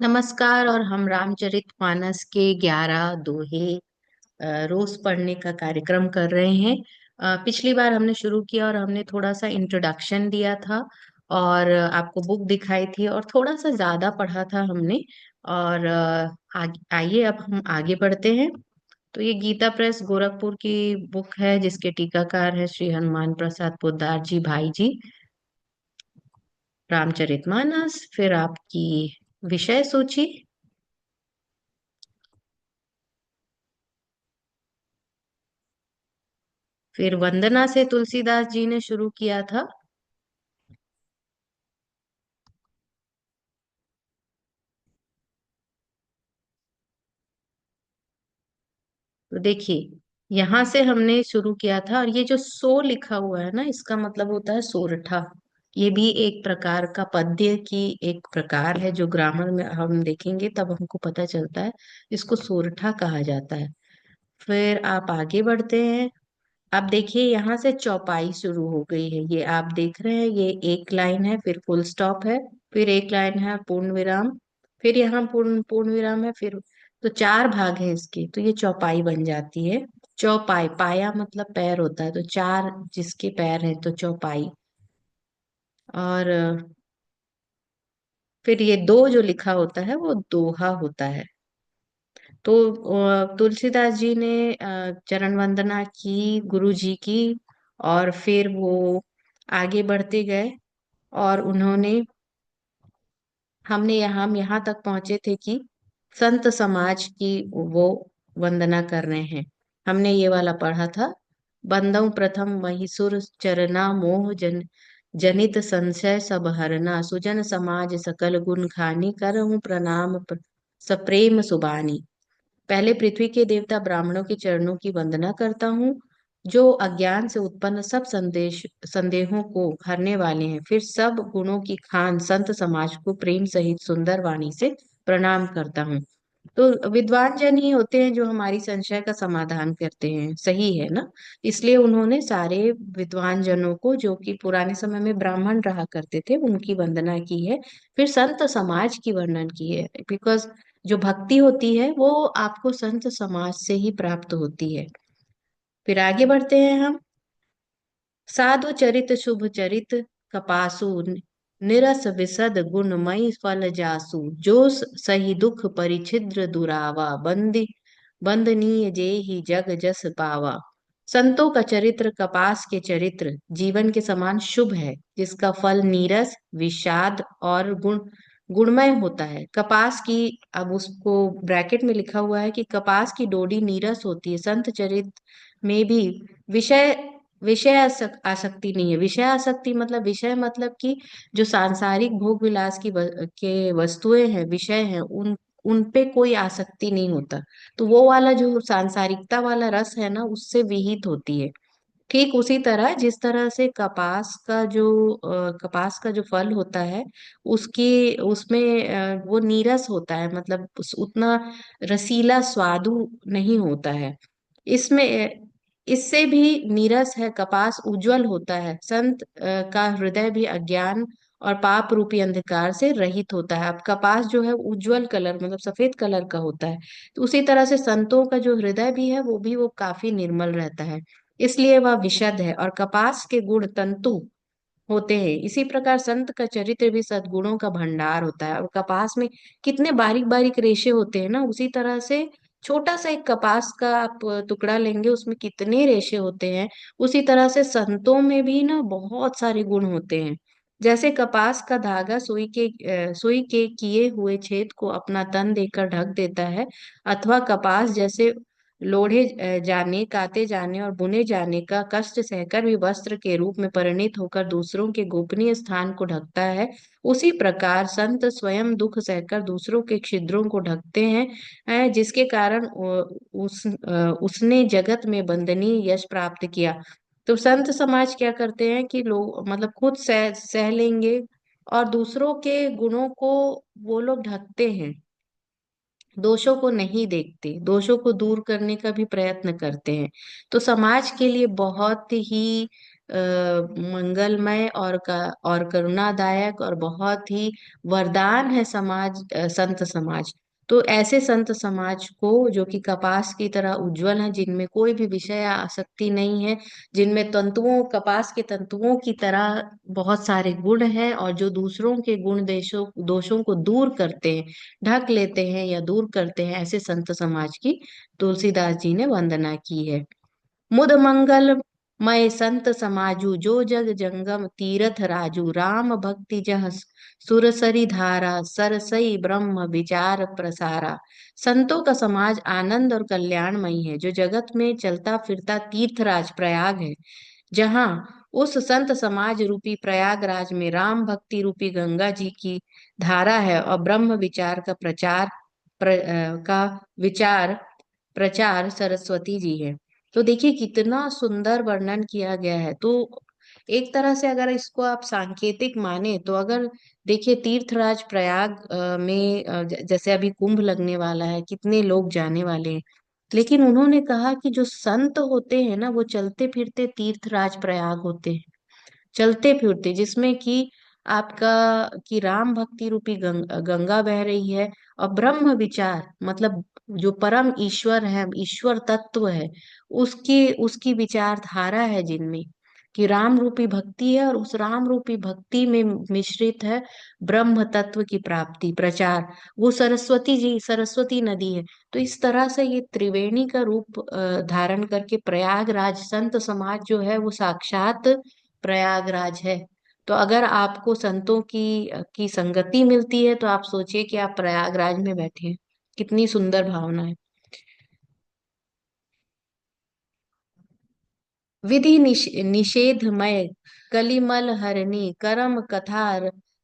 नमस्कार। और हम रामचरितमानस के 11 दोहे रोज पढ़ने का कार्यक्रम कर रहे हैं। पिछली बार हमने शुरू किया और हमने थोड़ा सा इंट्रोडक्शन दिया था और आपको बुक दिखाई थी और थोड़ा सा ज्यादा पढ़ा था हमने। और आइए अब हम आगे बढ़ते हैं। तो ये गीता प्रेस गोरखपुर की बुक है जिसके टीकाकार है श्री हनुमान प्रसाद पोद्दार जी भाई जी। रामचरितमानस, फिर आपकी विषय सूची। फिर वंदना से तुलसीदास जी ने शुरू किया था। तो देखिए, यहाँ से हमने शुरू किया था और ये जो सो लिखा हुआ है ना, इसका मतलब होता है सोरठा। ये भी एक प्रकार का पद्य की एक प्रकार है जो ग्रामर में हम देखेंगे तब हमको पता चलता है। इसको सोरठा कहा जाता है। फिर आप आगे बढ़ते हैं। आप देखिए, यहाँ से चौपाई शुरू हो गई है। ये आप देख रहे हैं, ये एक लाइन है, फिर फुल स्टॉप है, फिर एक लाइन है पूर्ण विराम, फिर यहाँ पूर्ण पूर्ण विराम है, फिर तो चार भाग है इसके, तो ये चौपाई बन जाती है। चौपाई, पाया मतलब पैर होता है, तो चार जिसके पैर हैं तो चौपाई। और फिर ये दो जो लिखा होता है वो दोहा होता है। तो तुलसीदास जी ने चरण वंदना की गुरु जी की। और फिर वो आगे बढ़ते गए और उन्होंने, हम यहाँ तक पहुंचे थे कि संत समाज की वो वंदना कर रहे हैं। हमने ये वाला पढ़ा था। बंदौ प्रथम महिसुर चरना मोह जनित संशय सब हरना सुजन समाज सकल गुण खानी करहूँ प्रणाम सप्रेम सुबानी। पहले पृथ्वी के देवता ब्राह्मणों के चरणों की वंदना करता हूँ जो अज्ञान से उत्पन्न सब संदेहों को हरने वाले हैं। फिर सब गुणों की खान संत समाज को प्रेम सहित सुंदर वाणी से प्रणाम करता हूँ। तो विद्वान जन ही होते हैं जो हमारी संशय का समाधान करते हैं, सही है ना। इसलिए उन्होंने सारे विद्वान जनों को, जो कि पुराने समय में ब्राह्मण रहा करते थे, उनकी वंदना की है। फिर संत समाज की वर्णन की है, बिकॉज जो भक्ति होती है वो आपको संत समाज से ही प्राप्त होती है। फिर आगे बढ़ते हैं हम। साधु चरित शुभ चरित कपासु निरस विसद गुणमयी फल जासु जो सही दुख परिछिद्र दुरावा बंदनीय जेहि जग जस पावा। संतों का चरित्र कपास के चरित्र जीवन के समान शुभ है, जिसका फल नीरस विषाद और गुणमय होता है। कपास की, अब उसको ब्रैकेट में लिखा हुआ है कि कपास की डोडी नीरस होती है। संत चरित्र में भी विषय विषय आसक्ति नहीं है। विषय आसक्ति मतलब, विषय मतलब कि जो सांसारिक भोग विलास के वस्तुएं हैं, विषय हैं, उन पे कोई आसक्ति नहीं होता। तो वो वाला जो सांसारिकता वाला रस है ना, उससे विहित होती है। ठीक उसी तरह जिस तरह से कपास का जो फल होता है, उसकी उसमें वो नीरस होता है, मतलब उतना रसीला स्वादु नहीं होता है। इसमें इससे भी नीरस है। कपास उज्जवल होता है। संत का हृदय भी अज्ञान और पाप रूपी अंधकार से रहित होता है। अब कपास जो है उज्जवल कलर, मतलब सफेद कलर का होता है। तो उसी तरह से संतों का जो हृदय भी है वो काफी निर्मल रहता है, इसलिए वह विशद है। और कपास के गुण तंतु होते हैं, इसी प्रकार संत का चरित्र भी सद्गुणों का भंडार होता है। और कपास में कितने बारीक बारीक रेशे होते हैं ना, उसी तरह से छोटा सा एक कपास का आप टुकड़ा लेंगे, उसमें कितने रेशे होते हैं। उसी तरह से संतों में भी ना बहुत सारे गुण होते हैं। जैसे कपास का धागा सुई के किए हुए छेद को अपना तन देकर ढक देता है, अथवा कपास जैसे लोढ़े जाने, काते जाने और बुने जाने का कष्ट सहकर भी वस्त्र के रूप में परिणित होकर दूसरों के गोपनीय स्थान को ढकता है, उसी प्रकार संत स्वयं दुख सहकर दूसरों के छिद्रों को ढकते हैं। जिसके कारण उसने जगत में वंदनीय यश प्राप्त किया। तो संत समाज क्या करते हैं कि लोग, मतलब खुद सह लेंगे और दूसरों के गुणों को वो लोग ढकते हैं, दोषों को नहीं देखते, दोषों को दूर करने का भी प्रयत्न करते हैं। तो समाज के लिए बहुत ही मंगलमय और करुणादायक और बहुत ही वरदान है समाज, संत समाज। तो ऐसे संत समाज को जो कि कपास की तरह उज्जवल है, जिनमें कोई भी विषय या आसक्ति नहीं है, जिनमें तंतुओं, कपास के तंतुओं की तरह बहुत सारे गुण हैं, और जो दूसरों के गुण देशों दोषों को दूर करते हैं, ढक लेते हैं या दूर करते हैं, ऐसे संत समाज की तुलसीदास जी ने वंदना की है। मुद मंगल मय संत समाजू, जो जग जंगम तीरथ राजू, राम भक्ति जह सुरसरी धारा, सरसई ब्रह्म विचार प्रसारा। संतों का समाज आनंद और कल्याणमयी है, जो जगत में चलता फिरता तीर्थराज प्रयाग है। जहाँ उस संत समाज रूपी प्रयागराज में राम भक्ति रूपी गंगा जी की धारा है, और ब्रह्म विचार का का विचार प्रचार सरस्वती जी है। तो देखिए कितना सुंदर वर्णन किया गया है। तो एक तरह से अगर इसको आप सांकेतिक माने, तो अगर देखिए तीर्थराज प्रयाग में जैसे अभी कुंभ लगने वाला है, कितने लोग जाने वाले हैं, लेकिन उन्होंने कहा कि जो संत होते हैं ना, वो चलते फिरते तीर्थराज प्रयाग होते हैं, चलते फिरते, जिसमें कि आपका कि राम भक्ति रूपी गंगा बह रही है, और ब्रह्म विचार मतलब जो परम ईश्वर है, ईश्वर तत्व है, उसकी उसकी विचारधारा है जिनमें, कि राम रूपी भक्ति है, और उस राम रूपी भक्ति में मिश्रित है ब्रह्म तत्व की प्राप्ति प्रचार। वो सरस्वती जी, सरस्वती नदी है। तो इस तरह से ये त्रिवेणी का रूप धारण करके प्रयागराज संत समाज जो है वो साक्षात प्रयागराज है। तो अगर आपको संतों की संगति मिलती है, तो आप सोचिए कि आप प्रयागराज में बैठे हैं, कितनी सुंदर भावना है। विधि निषेधमय कलिमल हरणी, करम कथा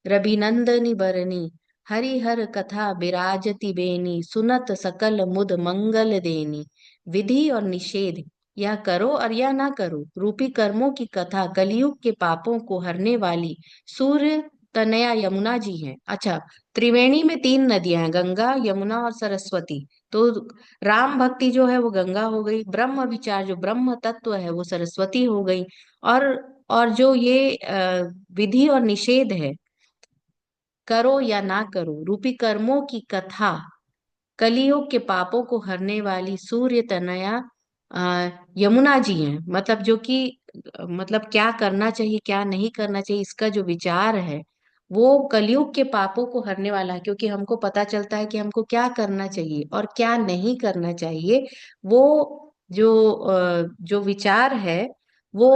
रभिनंदनी बरनी, हरिहर कथा विराजति बेनी, सुनत सकल मुद मंगल देनी। विधि और निषेध, या करो और या ना करो रूपी कर्मों की कथा कलयुग के पापों को हरने वाली सूर्य तनया यमुना जी हैं। अच्छा, त्रिवेणी में तीन नदियां हैं, गंगा, यमुना और सरस्वती। तो राम भक्ति जो है वो गंगा हो गई, ब्रह्म विचार जो ब्रह्म तत्व है वो सरस्वती हो गई, और और जो ये विधि और निषेध है, करो या ना करो रूपी कर्मों की कथा कलियुग के पापों को हरने वाली सूर्य तनया यमुना जी हैं। मतलब जो कि मतलब क्या करना चाहिए क्या नहीं करना चाहिए, इसका जो विचार है वो कलयुग के पापों को हरने वाला है, क्योंकि हमको पता चलता है कि हमको क्या करना चाहिए और क्या नहीं करना चाहिए। वो जो विचार है वो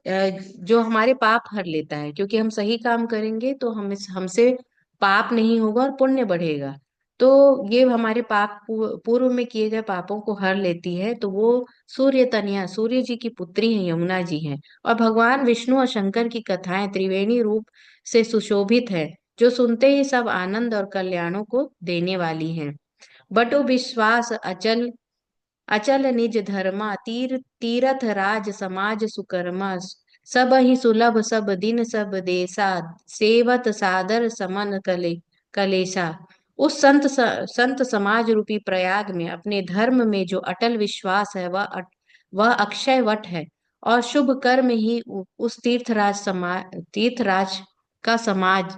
जो हमारे पाप हर लेता है, क्योंकि हम सही काम करेंगे तो हम हमसे पाप नहीं होगा और पुण्य बढ़ेगा। तो ये हमारे पाप पूर्व में किए गए पापों को हर लेती है। तो वो सूर्य तनया, सूर्य जी की पुत्री है, यमुना जी हैं। और भगवान विष्णु और शंकर की कथाएं त्रिवेणी रूप से सुशोभित है, जो सुनते ही सब आनंद और कल्याणों को देने वाली हैं। बटु विश्वास अचल अचल निज धर्मा, तीरथ राज समाज सुकर्मा, सब ही सुलभ सब दिन सब देसा, सेवत सादर समन कलेसा। उस संत समाज रूपी प्रयाग में अपने धर्म में जो अटल विश्वास है, वह अक्षय वट है, और शुभ कर्म ही उस तीर्थराज का समाज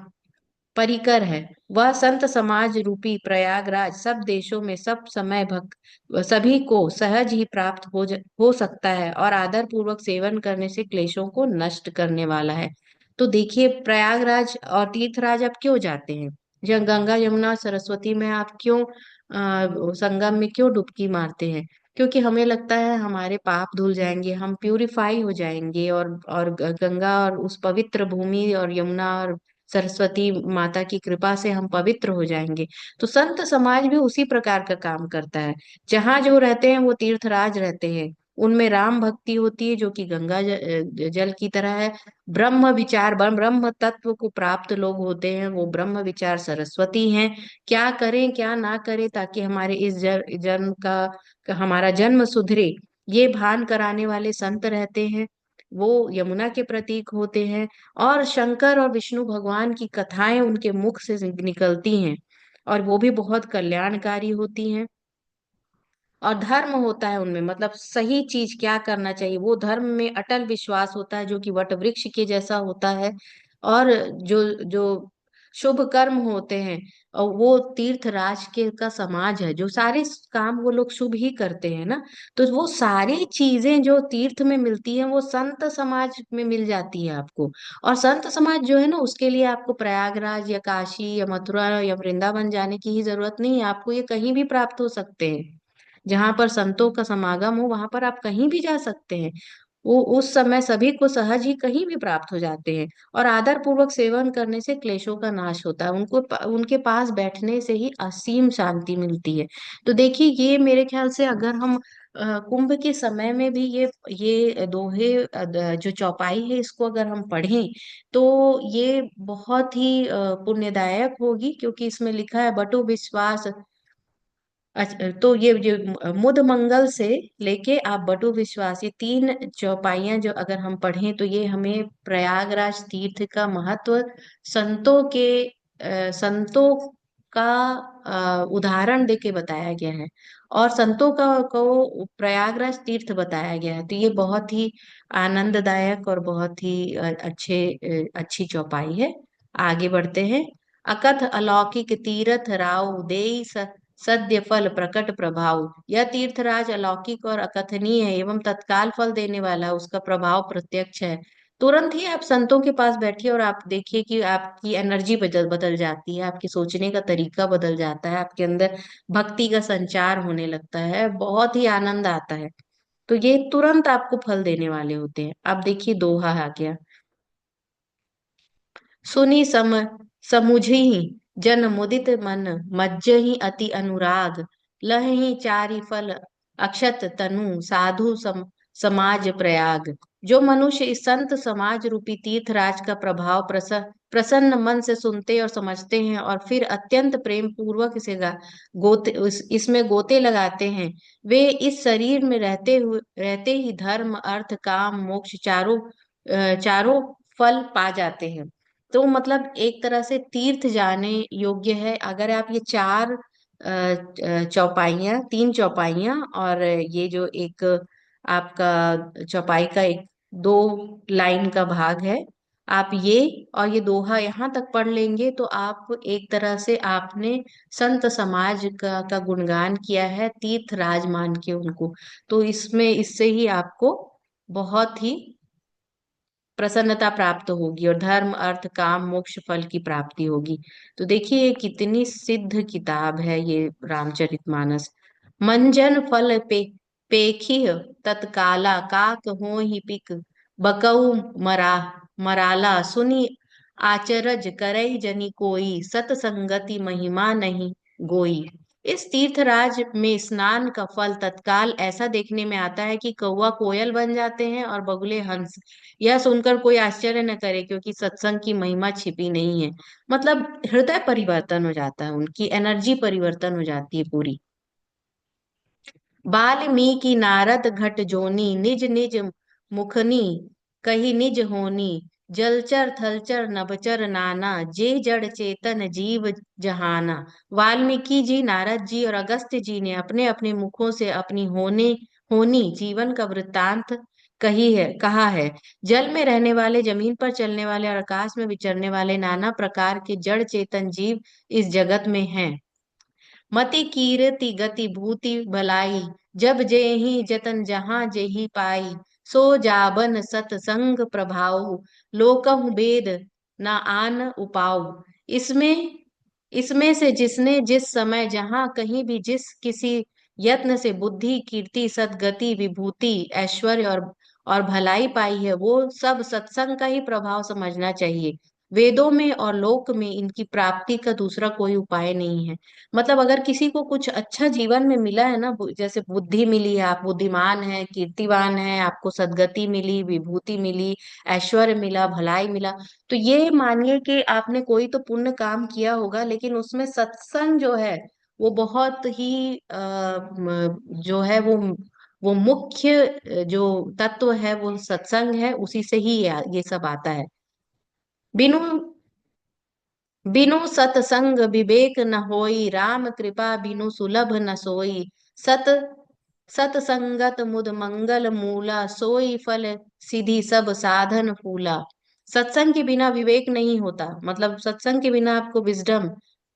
परिकर है। वह संत समाज रूपी प्रयागराज सब देशों में सब समय सभी को सहज ही प्राप्त हो सकता है, और आदर पूर्वक सेवन करने से क्लेशों को नष्ट करने वाला है। तो देखिए प्रयागराज और तीर्थराज आप क्यों जाते हैं, जब गंगा यमुना और सरस्वती में आप क्यों संगम में क्यों डुबकी मारते हैं? क्योंकि हमें लगता है हमारे पाप धुल जाएंगे, हम प्यूरिफाई हो जाएंगे, और गंगा और उस पवित्र भूमि और यमुना और सरस्वती माता की कृपा से हम पवित्र हो जाएंगे। तो संत समाज भी उसी प्रकार का काम करता है। जहाँ जो रहते हैं वो तीर्थराज रहते हैं, उनमें राम भक्ति होती है जो कि गंगा जल की तरह है। ब्रह्म विचार ब्रह्म तत्व को प्राप्त लोग होते हैं, वो ब्रह्म विचार सरस्वती हैं। क्या करें क्या ना करें ताकि हमारे इस जन्म का हमारा जन्म सुधरे, ये भान कराने वाले संत रहते हैं, वो यमुना के प्रतीक होते हैं। और शंकर और विष्णु भगवान की कथाएं उनके मुख से निकलती हैं, और वो भी बहुत कल्याणकारी होती हैं। और धर्म होता है उनमें, मतलब सही चीज क्या करना चाहिए, वो धर्म में अटल विश्वास होता है जो कि वट वृक्ष के जैसा होता है। और जो जो शुभ कर्म होते हैं, और वो तीर्थ राज के का समाज है, जो सारे काम वो लोग शुभ ही करते हैं ना। तो वो सारी चीजें जो तीर्थ में मिलती हैं वो संत समाज में मिल जाती है आपको। और संत समाज जो है ना, उसके लिए आपको प्रयागराज या काशी या मथुरा या वृंदावन जाने की ही जरूरत नहीं है, आपको ये कहीं भी प्राप्त हो सकते हैं। जहां पर संतों का समागम हो वहां पर आप कहीं भी जा सकते हैं। वो उस समय सभी को सहज ही कहीं भी प्राप्त हो जाते हैं। और आदर पूर्वक सेवन करने से क्लेशों का नाश होता है, उनके पास बैठने से ही असीम शांति मिलती है। तो देखिए, ये मेरे ख्याल से अगर हम कुंभ के समय में भी ये दोहे जो चौपाई है इसको अगर हम पढ़ें, तो ये बहुत ही पुण्यदायक होगी, क्योंकि इसमें लिखा है बटु विश्वास। अच्छा, तो ये मुद मंगल से लेके आप बटु विश्वास, ये तीन चौपाइयां जो अगर हम पढ़ें तो ये हमें प्रयागराज तीर्थ का महत्व, संतों के संतों का उदाहरण देके बताया गया है। और संतों का को प्रयागराज तीर्थ बताया गया है। तो ये बहुत ही आनंददायक और बहुत ही अच्छी चौपाई है। आगे बढ़ते हैं। अकथ अलौकिक तीरथ राव देई सद्य फल प्रकट प्रभाव। यह तीर्थराज अलौकिक और अकथनीय है एवं तत्काल फल देने वाला है, उसका प्रभाव प्रत्यक्ष है। तुरंत ही आप संतों के पास बैठिए और आप देखिए कि आपकी एनर्जी बदल बदल जाती है, आपके सोचने का तरीका बदल जाता है, आपके अंदर भक्ति का संचार होने लगता है, बहुत ही आनंद आता है। तो ये तुरंत आपको फल देने वाले होते हैं। अब देखिए दोहा आ गया। सुनी समुझी जन मुदित मन, मज्जहि अति अनुराग, लहहि चारि फल अक्षत तनु, साधु समाज प्रयाग। जो मनुष्य इस संत समाज रूपी तीर्थराज का प्रभाव प्रसन्न मन से सुनते और समझते हैं और फिर अत्यंत प्रेम पूर्वक इसमें गोते लगाते हैं, वे इस शरीर में रहते ही धर्म अर्थ काम मोक्ष चारों फल पा जाते हैं। तो मतलब एक तरह से तीर्थ जाने योग्य है अगर आप ये चार चौपाइयाँ, तीन चौपाइयाँ, और ये जो एक आपका चौपाई का एक दो लाइन का भाग है, आप ये और ये दोहा यहाँ तक पढ़ लेंगे तो आप एक तरह से आपने संत समाज का गुणगान किया है, तीर्थ राज मान के उनको। तो इसमें इससे ही आपको बहुत ही प्रसन्नता प्राप्त होगी और धर्म अर्थ काम मोक्ष फल की प्राप्ति होगी। तो देखिए ये कितनी सिद्ध किताब है ये रामचरितमानस। मंजन फल पेखिह तत्काला, काक हो ही पिक बकऊ मरा मराला, सुनी आचरज करई जनी कोई, सत संगति महिमा नहीं गोई। इस तीर्थराज में स्नान का फल तत्काल ऐसा देखने में आता है कि कौवा कोयल बन जाते हैं और बगुले हंस। यह सुनकर कोई आश्चर्य न करे, क्योंकि सत्संग की महिमा छिपी नहीं है। मतलब हृदय परिवर्तन हो जाता है, उनकी एनर्जी परिवर्तन हो जाती है पूरी। वाल्मीकि नारद घट जोनी, निज निज मुखनी कही निज होनी, जलचर थलचर नभचर नाना, जे जड़ चेतन जीव जहाना। वाल्मीकि जी, नारद जी और अगस्त्य जी ने अपने अपने मुखों से अपनी होनी जीवन का वृत्तांत कहा है। जल में रहने वाले, जमीन पर चलने वाले और आकाश में विचरने वाले नाना प्रकार के जड़ चेतन जीव इस जगत में हैं। मति कीरति गति भूति भलाई, जब जेहि जतन जहां जेहि पाई, सो जाबन सतसंग प्रभाव, लोकहु वेद न आन उपाऊ। इसमें इसमें से जिसने जिस समय जहां कहीं भी जिस किसी यत्न से बुद्धि कीर्ति सद्गति विभूति ऐश्वर्य और भलाई पाई है, वो सब सत्संग का ही प्रभाव समझना चाहिए। वेदों में और लोक में इनकी प्राप्ति का दूसरा कोई उपाय नहीं है। मतलब अगर किसी को कुछ अच्छा जीवन में मिला है ना, जैसे बुद्धि मिली है, आप बुद्धिमान है, कीर्तिवान है, आपको सद्गति मिली, विभूति मिली, ऐश्वर्य मिला, भलाई मिला, तो ये मानिए कि आपने कोई तो पुण्य काम किया होगा, लेकिन उसमें सत्संग जो है वो बहुत ही जो है वो मुख्य जो तत्व है वो सत्संग है, उसी से ही ये सब आता है। बिनु बिनु सतसंग विवेक न होई, राम कृपा बिनु सुलभ न सोई। सत सतसंगत मुद मंगल मूला, सोई फल सीधी सब साधन फूला। सत्संग के बिना विवेक नहीं होता, मतलब सत्संग के बिना आपको विजडम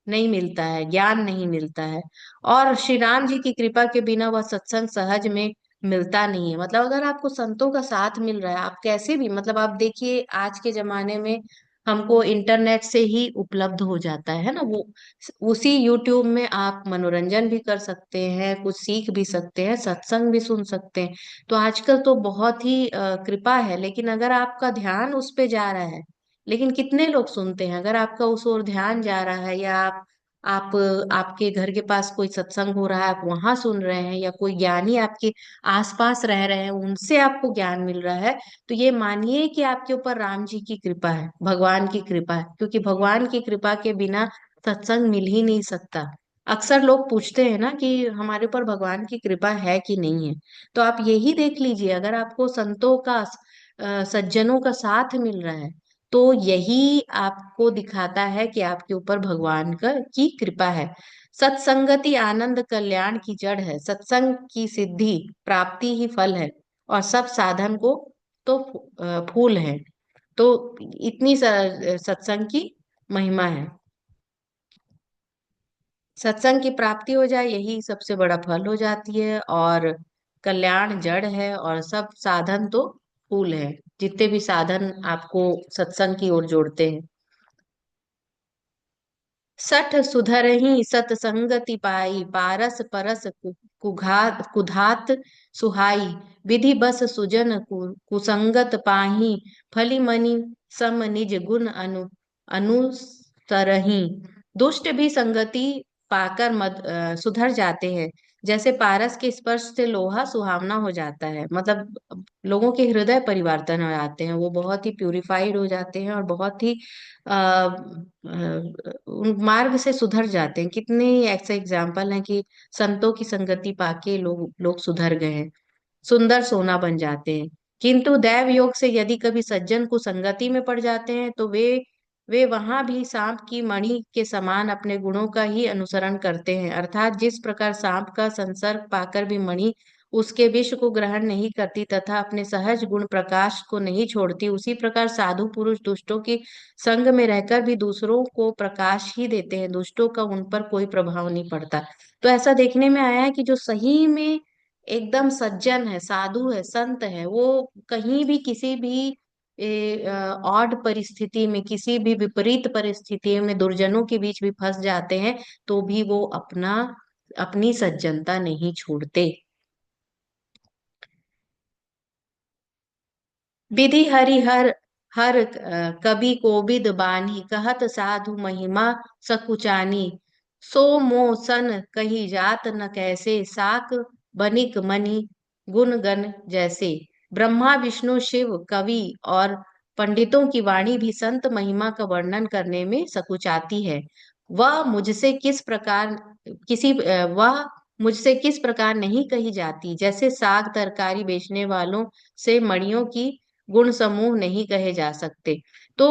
नहीं मिलता है, ज्ञान नहीं मिलता है। और श्री राम जी की कृपा के बिना वह सत्संग सहज में मिलता नहीं है। मतलब अगर आपको संतों का साथ मिल रहा है, आप कैसे भी, मतलब आप देखिए आज के जमाने में हमको इंटरनेट से ही उपलब्ध हो जाता है ना वो, उसी यूट्यूब में आप मनोरंजन भी कर सकते हैं, कुछ सीख भी सकते हैं, सत्संग भी सुन सकते हैं। तो आजकल तो बहुत ही कृपा है, लेकिन अगर आपका ध्यान उस पे जा रहा है, लेकिन कितने लोग सुनते हैं, अगर आपका उस ओर ध्यान जा रहा है, या आप आपके घर के पास कोई सत्संग हो रहा है, आप वहां सुन रहे हैं, या कोई ज्ञानी आपके आसपास रह रहे हैं, उनसे आपको ज्ञान मिल रहा है, तो ये मानिए कि आपके ऊपर राम जी की कृपा है, भगवान की कृपा है, क्योंकि भगवान की कृपा के बिना सत्संग मिल ही नहीं सकता। अक्सर लोग पूछते हैं ना कि हमारे ऊपर भगवान की कृपा है कि नहीं है। तो आप यही देख लीजिए, अगर आपको संतों का सज्जनों का साथ मिल रहा है, तो यही आपको दिखाता है कि आपके ऊपर भगवान का की कृपा है। सत्संगति आनंद कल्याण की जड़ है, सत्संग की सिद्धि प्राप्ति ही फल है, और सब साधन को तो फूल है। तो इतनी सत्संग की महिमा है। सत्संग की प्राप्ति हो जाए यही सबसे बड़ा फल हो जाती है, और कल्याण जड़ है, और सब साधन तो फूल है। जितने भी साधन आपको सत्संग की ओर जोड़ते हैं। सठ सुधरहि सतसंगति पाई, पारस परस कुघात कुधात सुहाई। विधि बस सुजन कुसंगत पाही, फली मनि सम निज गुण अनुसरहि। दुष्ट भी संगति पाकर सुधर जाते हैं, जैसे पारस के स्पर्श से लोहा सुहावना हो जाता है। मतलब लोगों के हृदय परिवर्तन हो जाते हैं, वो बहुत ही प्यूरिफाइड हो जाते हैं, और बहुत ही उन मार्ग से सुधर जाते हैं। कितने ऐसे एग्जाम्पल हैं कि संतों की संगति पाके लोग लोग सुधर गए हैं, सुंदर सोना बन जाते हैं। किंतु दैव योग से यदि कभी सज्जन को संगति में पड़ जाते हैं, तो वे वहां भी सांप की मणि के समान अपने गुणों का ही अनुसरण करते हैं। अर्थात जिस प्रकार सांप का संसर्ग पाकर भी मणि उसके विष को ग्रहण नहीं करती तथा अपने सहज गुण प्रकाश को नहीं छोड़ती, उसी प्रकार साधु पुरुष दुष्टों के संग में रहकर भी दूसरों को प्रकाश ही देते हैं, दुष्टों का उन पर कोई प्रभाव नहीं पड़ता। तो ऐसा देखने में आया है कि जो सही में एकदम सज्जन है, साधु है, संत है, वो कहीं भी किसी भी ऑड परिस्थिति में, किसी भी विपरीत परिस्थिति में दुर्जनों के बीच भी फंस जाते हैं, तो भी वो अपनी सज्जनता नहीं छोड़ते। विधि हरिहर हर कवि कोविद बानी, कहत साधु महिमा सकुचानी। सो मो सन कही जात न कैसे, साक बनिक मनि गुण गण जैसे। ब्रह्मा विष्णु शिव कवि और पंडितों की वाणी भी संत महिमा का वर्णन करने में सकुचाती है। वह मुझसे किस प्रकार वह मुझसे किस प्रकार नहीं कही जाती, जैसे साग तरकारी बेचने वालों से मणियों की गुण समूह नहीं कहे जा सकते। तो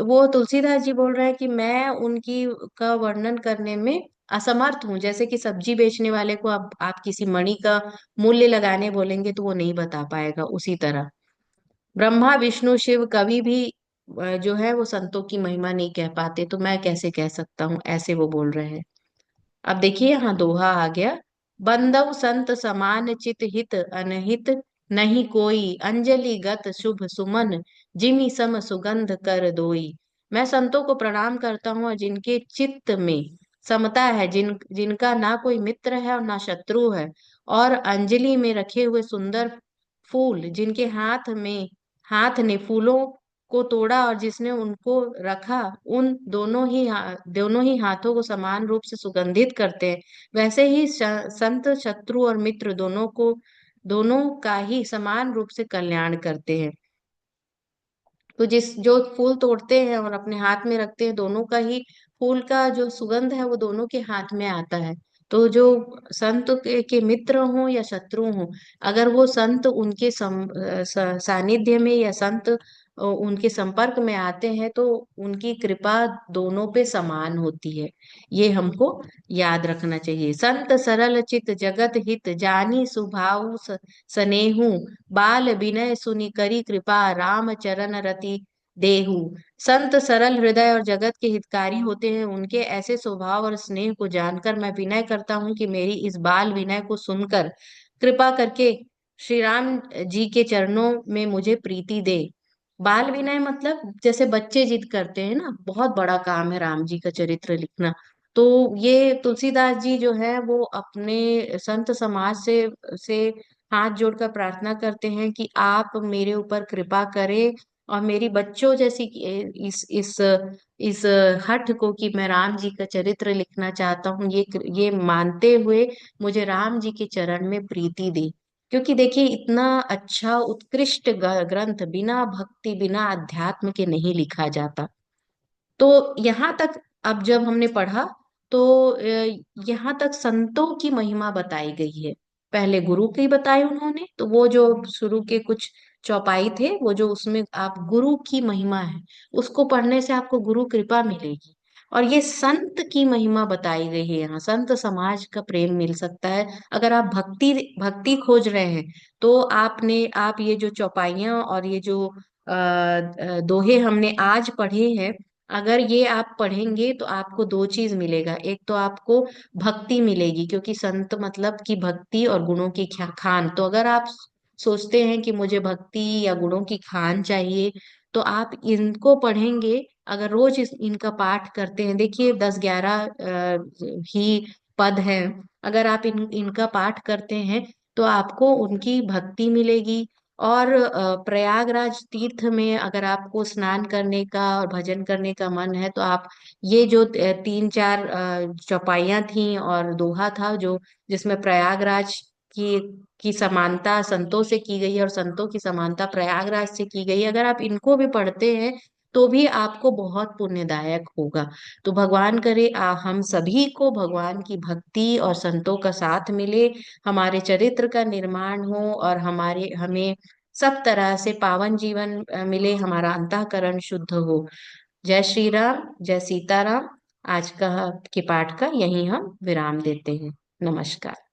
वो तुलसीदास जी बोल रहे हैं कि मैं उनकी का वर्णन करने में असमर्थ हूँ। जैसे कि सब्जी बेचने वाले को आप किसी मणि का मूल्य लगाने बोलेंगे तो वो नहीं बता पाएगा, उसी तरह ब्रह्मा विष्णु शिव कभी भी जो है वो संतों की महिमा नहीं कह पाते, तो मैं कैसे कह सकता हूँ, ऐसे वो बोल रहे हैं। अब देखिए यहाँ दोहा आ गया। बंदव संत समान चित हित अनहित, नहीं कोई अंजलि गत शुभ सुमन, जिमि सम सुगंध कर दोई। मैं संतों को प्रणाम करता हूँ, और जिनके चित्त में समता है, जिनका ना कोई मित्र है और ना शत्रु है, और अंजलि में रखे हुए सुंदर फूल, जिनके हाथ ने फूलों को तोड़ा और जिसने उनको रखा, उन दोनों ही हाथों को समान रूप से सुगंधित करते हैं। वैसे ही संत शत्रु और मित्र दोनों का ही समान रूप से कल्याण करते हैं। तो जिस जो फूल तोड़ते हैं और अपने हाथ में रखते हैं, दोनों का ही फूल का जो सुगंध है वो दोनों के हाथ में आता है। तो जो संत के मित्र हों या शत्रु हों, अगर वो संत उनके सानिध्य में, या संत उनके संपर्क में आते हैं तो उनकी कृपा दोनों पे समान होती है। ये हमको याद रखना चाहिए। संत सरल चित जगत हित जानी सुभाव सनेहु बाल विनय सुनि करी कृपा राम चरण रति देहु। संत सरल हृदय और जगत के हितकारी होते हैं। उनके ऐसे स्वभाव और स्नेह को जानकर मैं विनय करता हूँ कि मेरी इस बाल विनय को सुनकर कृपा करके श्री राम जी के चरणों में मुझे प्रीति दे। बाल विनय मतलब जैसे बच्चे जिद करते हैं ना, बहुत बड़ा काम है राम जी का चरित्र लिखना। तो ये तुलसीदास जी जो है वो अपने संत समाज से हाथ जोड़कर प्रार्थना करते हैं कि आप मेरे ऊपर कृपा करें और मेरी बच्चों जैसी इस हठ को कि मैं राम जी का चरित्र लिखना चाहता हूँ, ये मानते हुए मुझे राम जी के चरण में प्रीति दे। क्योंकि देखिए इतना अच्छा उत्कृष्ट ग्रंथ बिना भक्ति बिना अध्यात्म के नहीं लिखा जाता। तो यहाँ तक अब जब हमने पढ़ा तो यहाँ तक संतों की महिमा बताई गई है। पहले गुरु की बताई उन्होंने, तो वो जो शुरू के कुछ चौपाई थे वो जो उसमें आप गुरु की महिमा है उसको पढ़ने से आपको गुरु कृपा मिलेगी। और ये संत की महिमा बताई गई है, यहाँ संत समाज का प्रेम मिल सकता है। अगर आप भक्ति भक्ति खोज रहे हैं तो आप ये जो चौपाइयाँ और ये जो दोहे हमने आज पढ़े हैं, अगर ये आप पढ़ेंगे तो आपको दो चीज मिलेगा। एक तो आपको भक्ति मिलेगी, क्योंकि संत मतलब की भक्ति और गुणों की खान। तो अगर आप सोचते हैं कि मुझे भक्ति या गुणों की खान चाहिए तो आप इनको पढ़ेंगे। अगर रोज इनका पाठ करते हैं, देखिए 10-11 ही पद हैं, अगर आप इनका पाठ करते हैं तो आपको उनकी भक्ति मिलेगी। और प्रयागराज तीर्थ में अगर आपको स्नान करने का और भजन करने का मन है तो आप ये जो 3-4 चौपाइयाँ थी और दोहा था जो जिसमें प्रयागराज की की समानता संतों से की गई है और संतों की समानता प्रयागराज से की गई है, अगर आप इनको भी पढ़ते हैं तो भी आपको बहुत पुण्यदायक होगा। तो भगवान करे हम सभी को भगवान की भक्ति और संतों का साथ मिले, हमारे चरित्र का निर्माण हो और हमारे हमें सब तरह से पावन जीवन मिले, हमारा अंतःकरण शुद्ध हो। जय श्री राम, जय सीताराम। आज का के पाठ का यहीं हम विराम देते हैं। नमस्कार।